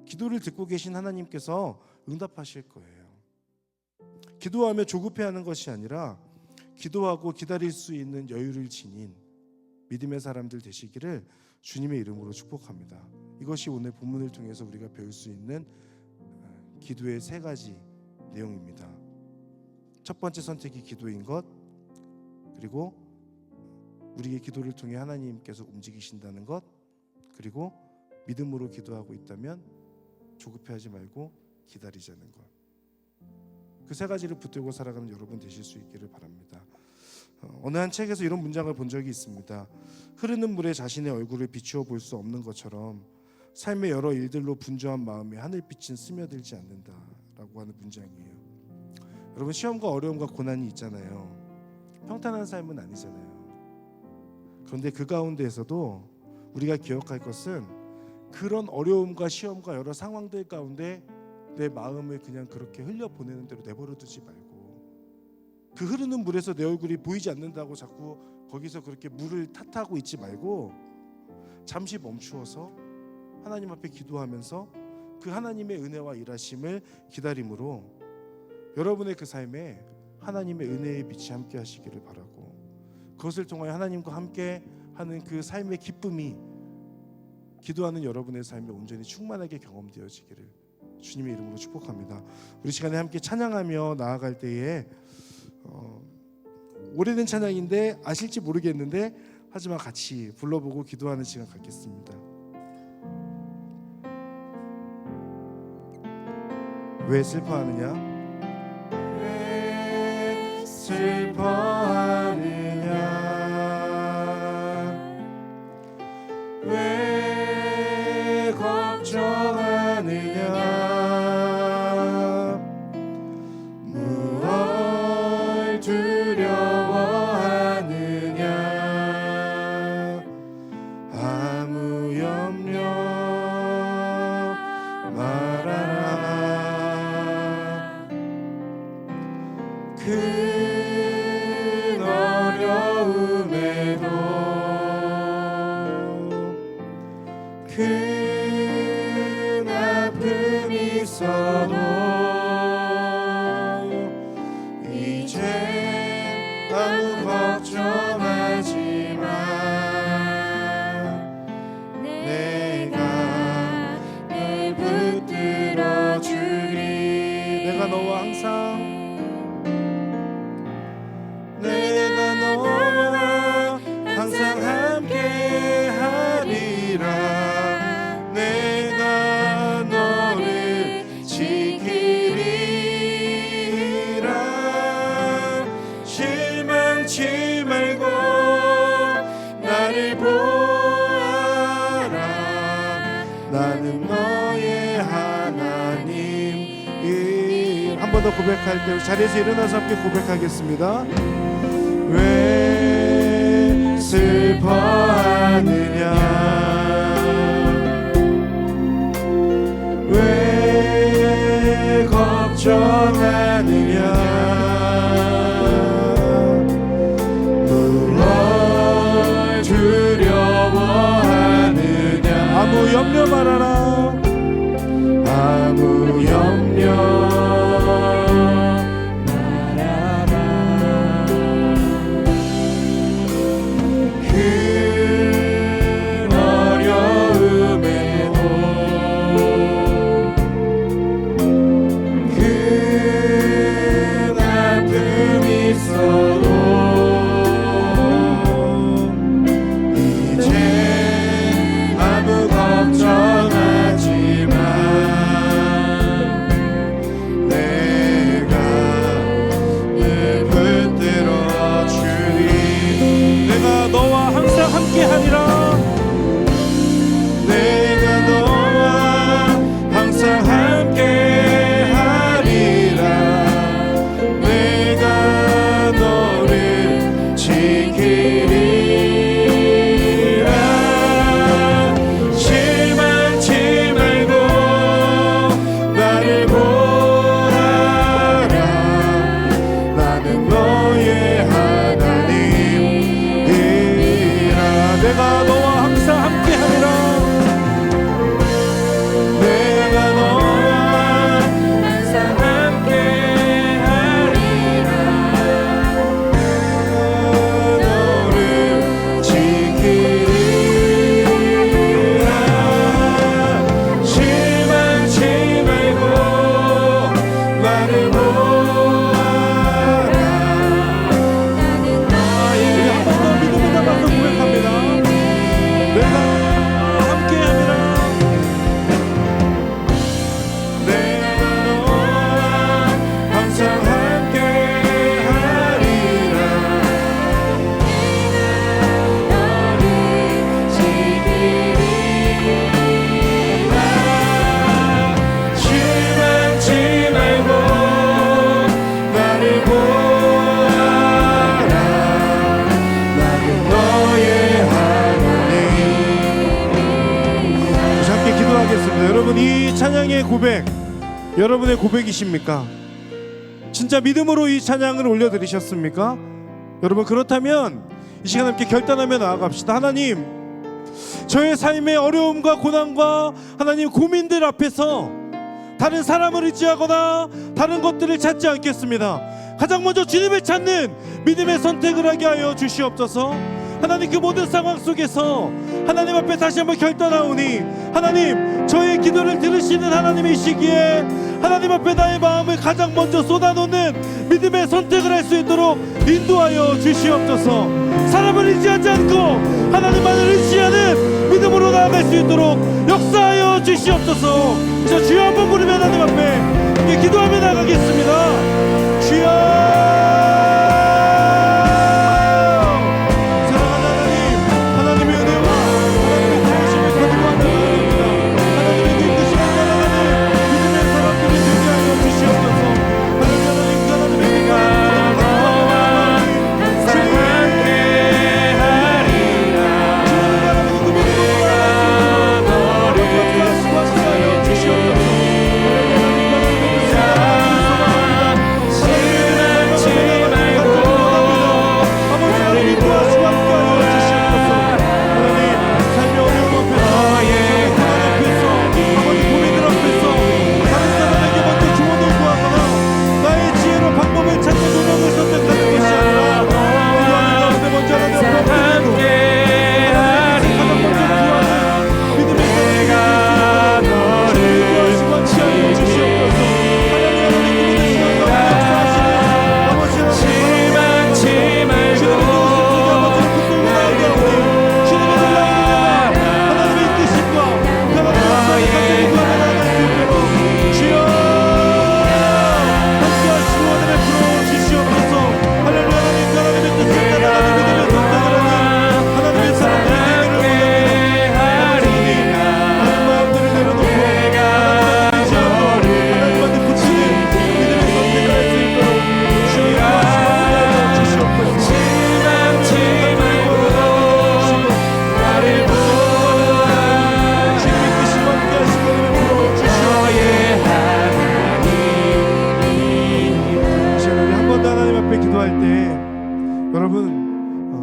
기도를 듣고 계신 하나님께서 응답하실 거예요. 기도하며 조급해하는 것이 아니라 기도하고 기다릴 수 있는 여유를 지닌 믿음의 사람들 되시기를 주님의 이름으로 축복합니다. 이것이 오늘 본문을 통해서 우리가 배울 수 있는 기도의 세 가지 내용입니다. 첫 번째 선택이 기도인 것, 그리고 우리의 기도를 통해 하나님께서 움직이신다는 것, 그리고 믿음으로 기도하고 있다면 조급해하지 말고 기다리자는 것. 그 세 가지를 붙들고 살아가는 여러분 되실 수 있기를 바랍니다. 어느 한 책에서 이런 문장을 본 적이 있습니다. 흐르는 물에 자신의 얼굴을 비추어 볼 수 없는 것처럼 삶의 여러 일들로 분주한 마음에 하늘빛은 스며들지 않는다라고 하는 문장이에요. 여러분, 시험과 어려움과 고난이 있잖아요. 평탄한 삶은 아니잖아요. 그런데 그 가운데에서도 우리가 기억할 것은 그런 어려움과 시험과 여러 상황들 가운데 내 마음을 그냥 그렇게 흘려보내는 대로 내버려 두지 말고, 그 흐르는 물에서 내 얼굴이 보이지 않는다고 자꾸 거기서 그렇게 물을 탓하고 있지 말고 잠시 멈추어서 하나님 앞에 기도하면서 그 하나님의 은혜와 일하심을 기다림으로 여러분의 그 삶에 하나님의 은혜의 빛이 함께 하시기를 바라고, 그것을 통하여 하나님과 함께 하는 그 삶의 기쁨이 기도하는 여러분의 삶에 온전히 충만하게 경험되어지기를 주님의 이름으로 축복합니다. 우리 시간에 함께 찬양하며 나아갈 때에 오래된 찬양인데 아실지 모르겠는데 하지만 같이 불러보고 기도하는 시간 갖겠습니다. 왜 슬퍼하느냐? 왜 슬퍼하느냐? 왜 걱정하느냐? 무엇 두려워하느냐? 아무 염려 말아라. 큰 어려움에도 큰 아픔이 있어도 이제 아무 걱정하지 마. 내가 늘 붙들어 주리. 내가 너와 항상 항상 함께 하리라. 내가 너를 지키리라. 실망치 말고 나를 보아라. 나는 너의 하나님. 한 번 더 고백할 때 자리에서 일어나서 함께 고백하겠습니다. 왜 슬퍼하느냐? 왜 걱정하느냐? 무엇 두려워하느냐? 아무 염려 말아라. 아무 염려 너 찬양의 고백, 여러분의 고백이십니까? 진짜 믿음으로 이 찬양을 올려드리셨습니까? 여러분, 그렇다면 이 시간 함께 결단하며 나아갑시다. 하나님, 저의 삶의 어려움과 고난과 하나님 고민들 앞에서 다른 사람을 의지하거나 다른 것들을 찾지 않겠습니다. 가장 먼저 주님을 찾는 믿음의 선택을 하게 하여 주시옵소서. 하나님, 그 모든 상황 속에서 하나님 앞에 다시 한번 결단하오니 하나님, 저의 기도를 들으시는 하나님의 시기에 하나님 앞에 나의 마음을 가장 먼저 쏟아놓는 믿음의 선택을 할 수 있도록 인도하여 주시옵소서. 사람을 의지하지 않고 하나님만을 의지하는 믿음으로 나아갈 수 있도록 역사하여 주시옵소서. 자, 주여 한번 부르며 하나님 앞에 함께 기도하며 나가겠습니다. 주여,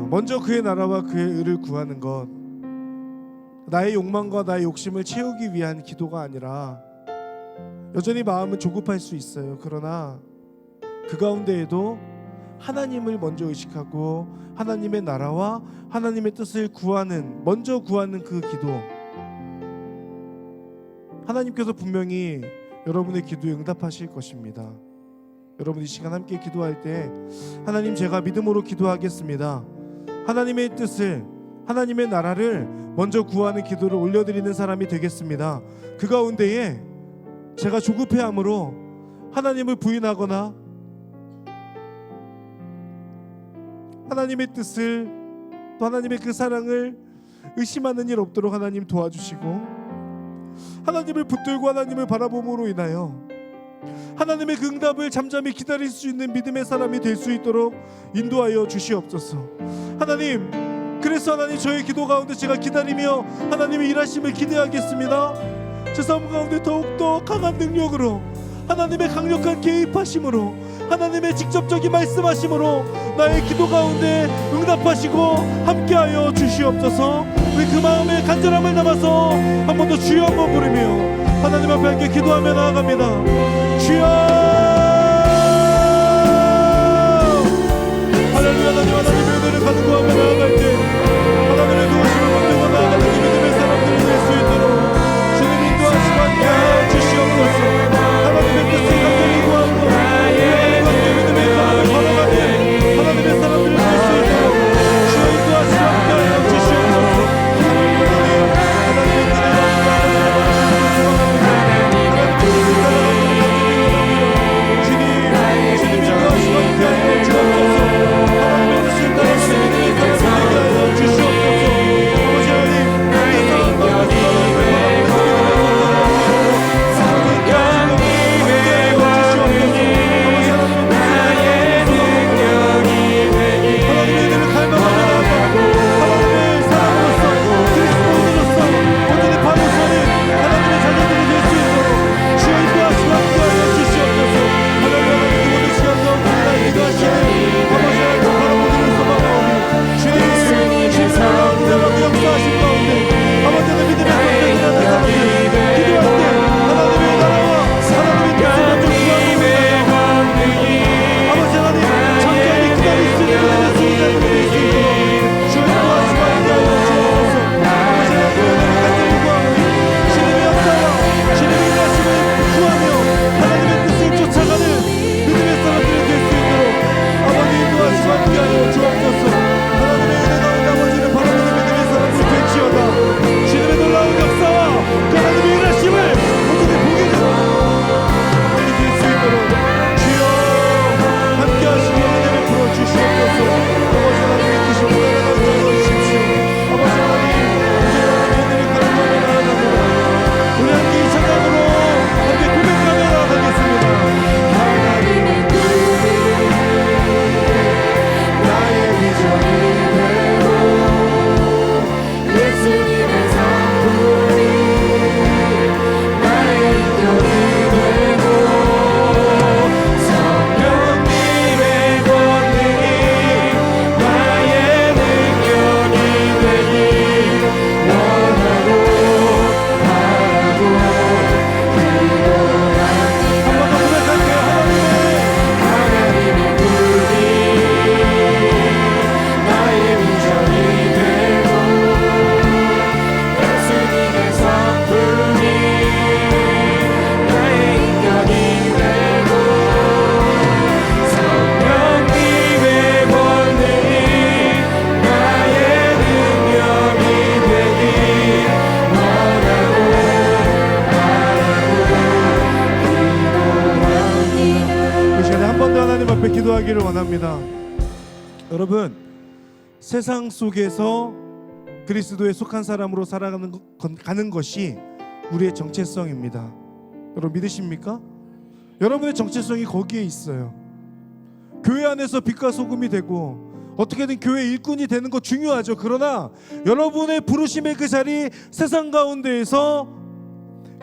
먼저 그의 나라와 그의 의를 구하는 것, 나의 욕망과 나의 욕심을 채우기 위한 기도가 아니라 여전히 마음은 조급할 수 있어요. 그러나 그 가운데에도 하나님을 먼저 의식하고 하나님의 나라와 하나님의 뜻을 먼저 구하는 그 기도, 하나님께서 분명히 여러분의 기도에 응답하실 것입니다. 여러분, 이 시간 함께 기도할 때 하나님, 제가 믿음으로 기도하겠습니다. 하나님의 뜻을, 하나님의 나라를 먼저 구하는 기도를 올려드리는 사람이 되겠습니다. 그 가운데에 제가 조급해함으로 하나님을 부인하거나 하나님의 뜻을, 또 하나님의 그 사랑을 의심하는 일 없도록 하나님 도와주시고, 하나님을 붙들고 하나님을 바라봄으로 인하여 하나님의 그 응답을 잠잠히 기다릴 수 있는 믿음의 사람이 될 수 있도록 인도하여 주시옵소서. 하나님, 그래서 하나님, 저의 기도 가운데 제가 기다리며 하나님의 일하심을 기대하겠습니다. 제 삶 가운데 더욱더 강한 능력으로, 하나님의 강력한 개입하심으로, 하나님의 직접적인 말씀하심으로 나의 기도 가운데 응답하시고 함께하여 주시옵소서. 우리 그 마음의 간절함을 담아서 한 번 더 주여 한번 부르며 하나님 앞에 함께 기도하며 나아갑니다. 주여, 할렐루야. 하나님의 은혜를 간구하며 나아갈 때 하나님의 도우심을 받고 나아가는 믿음의 사람들이 될 수 있도록 주님 인도하시고 함께하여 주시옵소서. 하나님의 뜻을 간절히 구하고 믿음의 사람을 걸어가는 하나님의 사람들이 될 수 있도록 주여 인도하시고 함께하여 주시옵소서. 주님 인도하시고 함께하여 주옵소서. 하나님의 뜻을 기도하기를 원합니다. 여러분, 세상 속에서 그리스도에 속한 사람으로 살아가는 것이 우리의 정체성입니다. 여러분 믿으십니까? 여러분의 정체성이 거기에 있어요. 교회 안에서 빛과 소금이 되고 어떻게든 교회 일꾼이 되는 거 중요하죠. 그러나 여러분의 부르심의 그 자리, 세상 가운데에서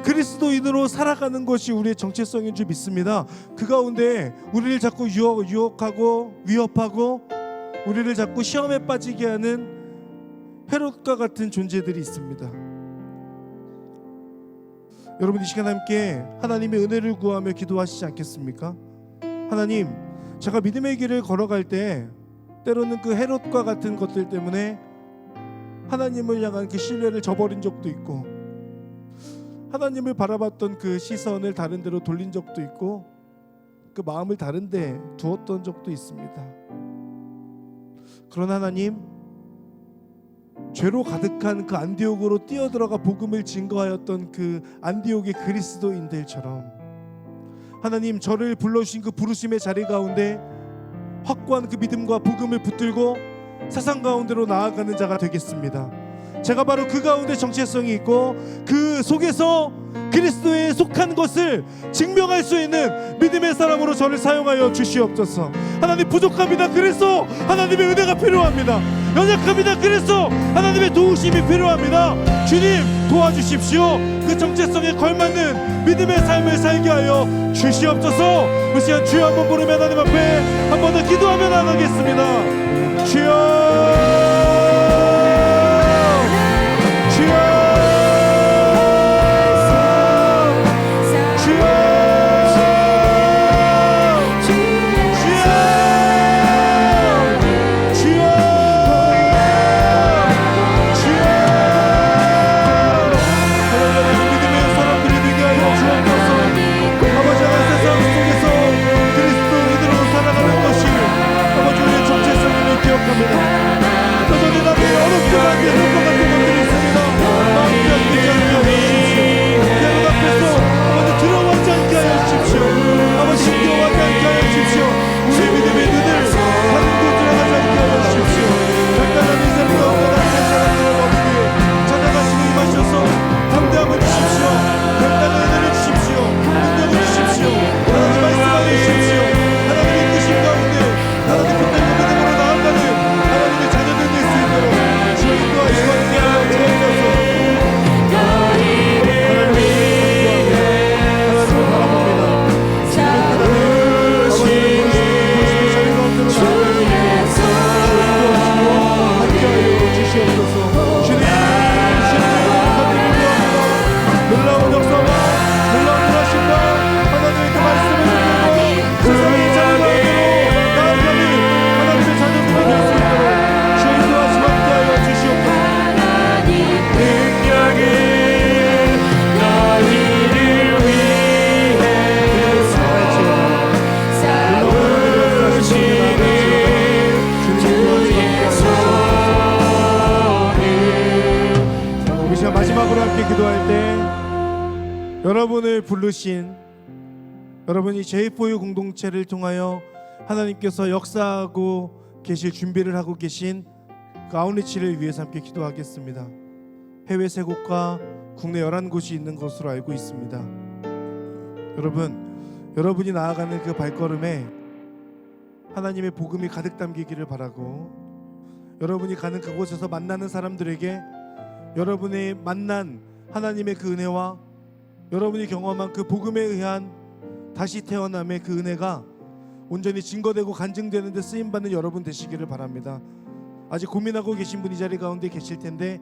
그리스도인으로 살아가는 것이 우리의 정체성인 줄 믿습니다. 그 가운데 우리를 자꾸 유혹하고 위협하고 우리를 자꾸 시험에 빠지게 하는 헤롯과 같은 존재들이 있습니다. 여러분 이 시간 함께 하나님의 은혜를 구하며 기도하시지 않겠습니까? 하나님, 제가 믿음의 길을 걸어갈 때 때로는 그 헤롯과 같은 것들 때문에 하나님을 향한 그 신뢰를 저버린 적도 있고, 하나님을 바라봤던 그 시선을 다른 데로 돌린 적도 있고, 그 마음을 다른 데 두었던 적도 있습니다. 그러나 하나님, 죄로 가득한 그 안디옥으로 뛰어들어가 복음을 증거하였던 그 안디옥의 그리스도인들처럼 하나님, 저를 불러주신 그 부르심의 자리 가운데 확고한 그 믿음과 복음을 붙들고 세상 가운데로 나아가는 자가 되겠습니다. 제가 바로 그 가운데 정체성이 있고 그 속에서 그리스도에 속한 것을 증명할 수 있는 믿음의 사람으로 저를 사용하여 주시옵소서. 하나님, 부족합니다. 그래서 하나님의 은혜가 필요합니다. 연약합니다. 그래서 하나님의 도우심이 필요합니다. 주님 도와주십시오. 그 정체성에 걸맞는 믿음의 삶을 살게 하여 주시옵소서. 그 시간 주여 한번 부르며 하나님 앞에 한 번 더 기도하며 나가겠습니다. 주여, 여러분을 부르신, 여러분이 제4유 공동체를 통하여 하나님께서 역사하고 계실 준비를 하고 계신 그 아웃리치를 위해서 함께 기도하겠습니다. 해외 3곳과 국내 11곳이 있는 것으로 알고 있습니다. 여러분이 나아가는 그 발걸음에 하나님의 복음이 가득 담기기를 바라고, 여러분이 가는 그곳에서 만나는 사람들에게 여러분의 만난 하나님의 그 은혜와 여러분이 경험한 그 복음에 의한 다시 태어남의 그 은혜가 온전히 증거되고 간증되는 데 쓰임받는 여러분 되시기를 바랍니다. 아직 고민하고 계신 분이 자리 가운데 계실 텐데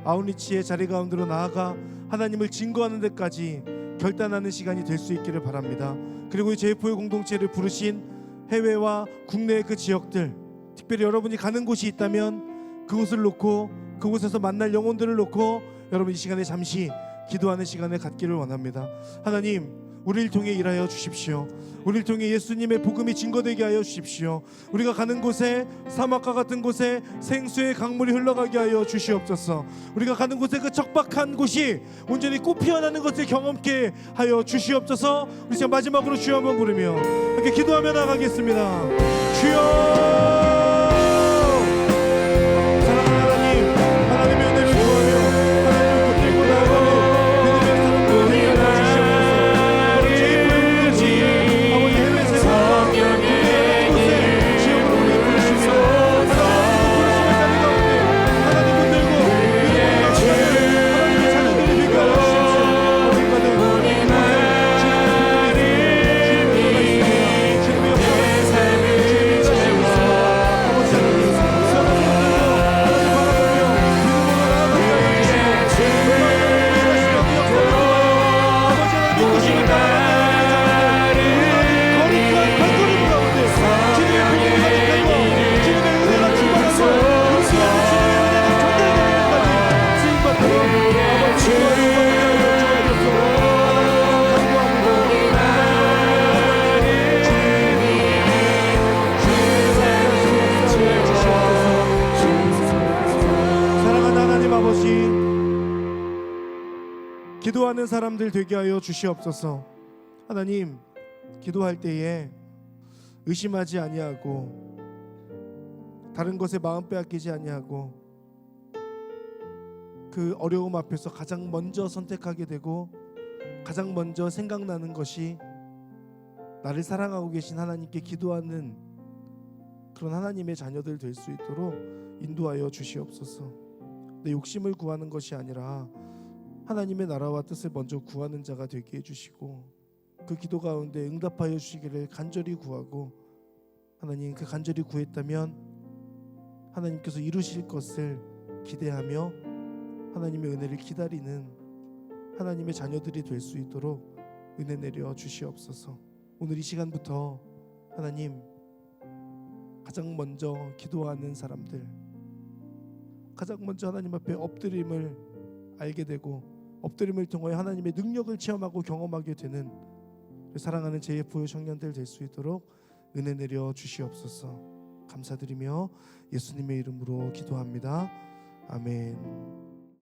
아웃리치의 자리 가운데로 나아가 하나님을 증거하는 데까지 결단하는 시간이 될 수 있기를 바랍니다. 그리고 이 제4유 공동체를 부르신 해외와 국내의 그 지역들, 특별히 여러분이 가는 곳이 있다면 그곳을 놓고, 그곳에서 만날 영혼들을 놓고 여러분 이 시간에 잠시 기도하는 시간을 갖기를 원합니다. 하나님, 우리를 통해 일하여 주십시오. 우리를 통해 예수님의 복음이 증거되게 하여 주십시오. 우리가 가는 곳에 사막과 같은 곳에 생수의 강물이 흘러가게 하여 주시옵소서. 우리가 가는 곳에 그 척박한 곳이 온전히 꽃 피어나는 것을 경험케 하여 주시옵소서. 우리 지금 마지막으로 주여 한번 부르며 이렇게 기도하며 나가겠습니다. 주여, 기도하는 사람들 되게 하여 주시옵소서. 하나님, 기도할 때에 의심하지 아니하고 다른 것에 마음 빼앗기지 아니하고 그 어려움 앞에서 가장 먼저 선택하게 되고 가장 먼저 생각나는 것이 나를 사랑하고 계신 하나님께 기도하는 그런 하나님의 자녀들 될 수 있도록 인도하여 주시옵소서. 내 욕심을 구하는 것이 아니라 하나님의 나라와 뜻을 먼저 구하는 자가 되게 해주시고 그 기도 가운데 응답하여 주시기를 간절히 구하고, 하나님 그 간절히 구했다면 하나님께서 이루실 것을 기대하며 하나님의 은혜를 기다리는 하나님의 자녀들이 될 수 있도록 은혜 내려 주시옵소서. 오늘 이 시간부터 하나님 가장 먼저 기도하는 사람들, 가장 먼저 하나님 앞에 엎드림을 알게 되고 엎드림을 통하여 하나님의 능력을 체험하고 경험하게 되는 사랑하는 JFO 청년들 될 수 있도록 은혜 내려 주시옵소서. 감사드리며 예수님의 이름으로 기도합니다. 아멘.